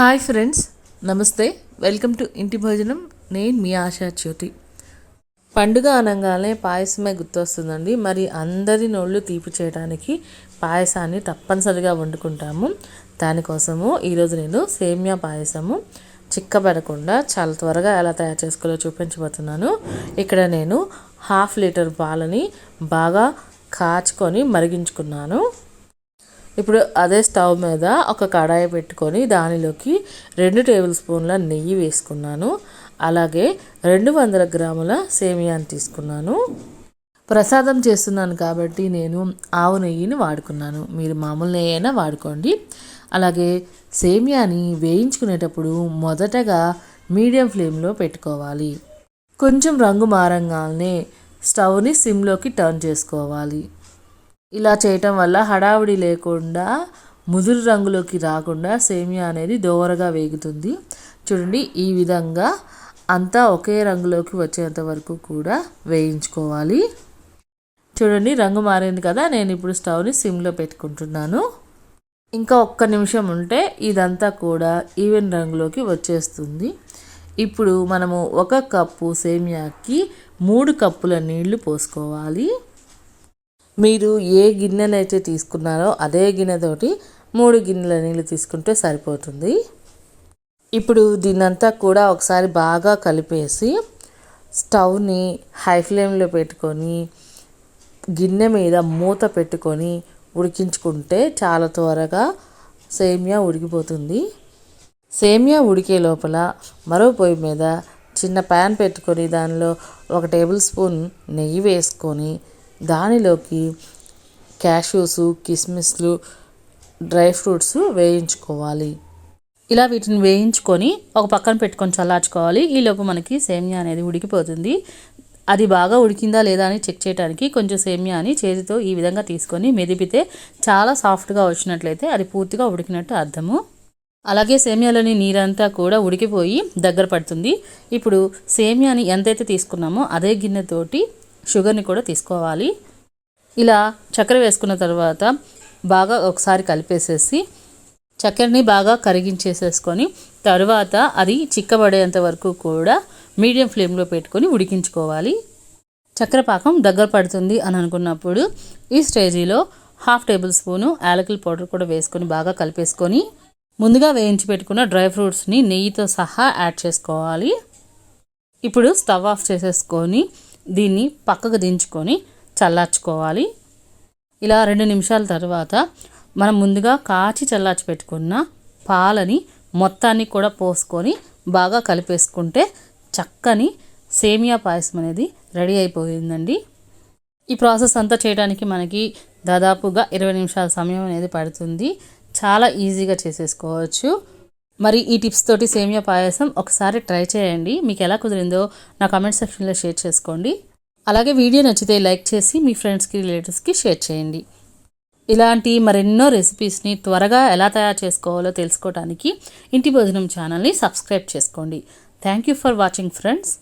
Hi friends, నమస్తే. Welcome to ఇంటి భోజనం. నేను మీ ఆశా జ్యోతి. పండుగ అనగానే పాయసమే గుర్తొస్తుందండి. మరి అందరి నోళ్ళు తీపి చేయడానికి పాయసాన్ని తప్పనిసరిగా వండుకుంటాము. దానికోసము ఈరోజు నేను సేమియా పాయసము చిక్కబడకుండా చాలా త్వరగా ఎలా తయారు చేసుకోవాలో చూపించబోతున్నాను. ఇక్కడ నేను 1/2 లీటర్ పాలని బాగా కాచుకొని మరిగించుకున్నాను. ఇప్పుడు అదే స్టవ్ మీద ఒక కడాయి పెట్టుకొని దానిలోకి 2 టేబుల్ స్పూన్ల నెయ్యి వేసుకున్నాను. అలాగే 200 గ్రాముల సేమియాని తీసుకున్నాను. ప్రసాదం చేస్తున్నాను కాబట్టి నేను ఆవు నెయ్యిని వాడుకున్నాను. మీరు మామూలు నెయ్యి అయినా వాడుకోండి. అలాగే సేమియాని వేయించుకునేటప్పుడు మొదటగా మీడియం ఫ్లేమ్లో పెట్టుకోవాలి. కొంచెం రంగు మారంగానే స్టవ్ని సిమ్లోకి టర్న్ చేసుకోవాలి. ఇలా చేయటం వల్ల హడావుడి లేకుండా ముదురు రంగులోకి రాకుండా సేమియా అనేది దోరగా వేగుతుంది. చూడండి, ఈ విధంగా అంతా ఒకే రంగులోకి వచ్చేంత వరకు కూడా వేయించుకోవాలి. చూడండి, రంగు మారింది కదా. నేను ఇప్పుడు స్టవ్ని సిమ్లో పెట్టుకుంటున్నాను. ఇంకా ఒక్క నిమిషం ఉంటే ఇదంతా కూడా ఈవెన్ రంగులోకి వచ్చేస్తుంది. ఇప్పుడు మనము 1 కప్పు సేమియాకి 3 కప్పుల నీళ్లు పోసుకోవాలి. మీరు ఏ గిన్నెనైతే తీసుకున్నారో అదే గిన్నెతోటి 3 గిన్నెల నీళ్ళు తీసుకుంటే సరిపోతుంది. ఇప్పుడు దీన్నంతా కూడా ఒకసారి బాగా కలిపేసి స్టవ్ని హై ఫ్లేమ్లో పెట్టుకొని గిన్నె మీద మూత పెట్టుకొని ఉడికించుకుంటే చాలా త్వరగా సేమియా ఉడికిపోతుంది. సేమియా ఉడికే లోపల మరో పొయ్యి మీద చిన్న ప్యాన్ పెట్టుకొని దానిలో 1 టేబుల్ స్పూన్ నెయ్యి వేసుకొని దానిలోకి క్యాష్యూస్, కిస్మిస్లు, డ్రై ఫ్రూట్స్ వేయించుకోవాలి. ఇలా వీటిని వేయించుకొని ఒక పక్కన పెట్టుకొని చల్లార్చుకోవాలి. ఈలోపు మనకి సేమియా అనేది ఉడికిపోతుంది. అది బాగా ఉడికిందా లేదా అని చెక్ చేయడానికి కొంచెం సేమియాని చేతితో ఈ విధంగా తీసుకొని మెదిపితే చాలా సాఫ్ట్గా వచ్చినట్లయితే అది పూర్తిగా ఉడికినట్టు అర్థము. అలాగే సేమియాలోని నీరంతా కూడా ఉడికిపోయి దగ్గర పడుతుంది. ఇప్పుడు సేమియాని ఎంతైతే తీసుకున్నామో అదే గిన్నెతోటి షుగర్ని కూడా తీసుకోవాలి. ఇలా చక్కెర వేసుకున్న తర్వాత బాగా ఒకసారి కలిపేసేసి చక్కెరని బాగా కరిగించేసేసుకొని తర్వాత అది చిక్కబడేంత వరకు కూడా మీడియం ఫ్లేమ్లో పెట్టుకొని ఉడికించుకోవాలి. చక్కెర పాకం దగ్గర పడుతుంది అని అనుకున్నప్పుడు ఈ స్టేజీలో 1/2 టేబుల్ స్పూను యాలకుల పౌడర్ కూడా వేసుకొని బాగా కలిపేసుకొని ముందుగా వేయించి పెట్టుకున్న డ్రై ఫ్రూట్స్ని నెయ్యితో సహా యాడ్ చేసుకోవాలి. ఇప్పుడు స్టవ్ ఆఫ్ చేసేసుకొని దీన్ని పక్కకు దించుకొని చల్లార్చుకోవాలి. ఇలా 2 నిమిషాల తర్వాత మనం ముందుగా కాచి చల్లార్చి పెట్టుకున్న పాలని మొత్తాన్ని కూడా పోసుకొని బాగా కలిపేసుకుంటే చక్కని సేమియా పాయసం అనేది రెడీ అయిపోయిందండి. ఈ ప్రాసెస్ అంతా చేయడానికి మనకి దాదాపుగా 20 నిమిషాల సమయం అనేది పడుతుంది. చాలా ఈజీగా చేసేసుకోవచ్చు. మరి ఈ టిప్స్ తోటి సేమియా పాయసం ఒకసారి ట్రై చేయండి. మీకు ఎలా కుదిరిందో నా కామెంట్ సెక్షన్లో షేర్ చేసుకోండి. అలాగే వీడియో నచ్చితే లైక్ చేసి మీ ఫ్రెండ్స్కి, రిలేటివ్స్కి షేర్ చేయండి. ఇలాంటి మరెన్నో రెసిపీస్ని త్వరగా ఎలా తయారు చేసుకోవాలో తెలుసుకోవడానికి ఇంటి భోజనం ఛానల్ని సబ్స్క్రైబ్ చేసుకోండి. Thank you for watching friends.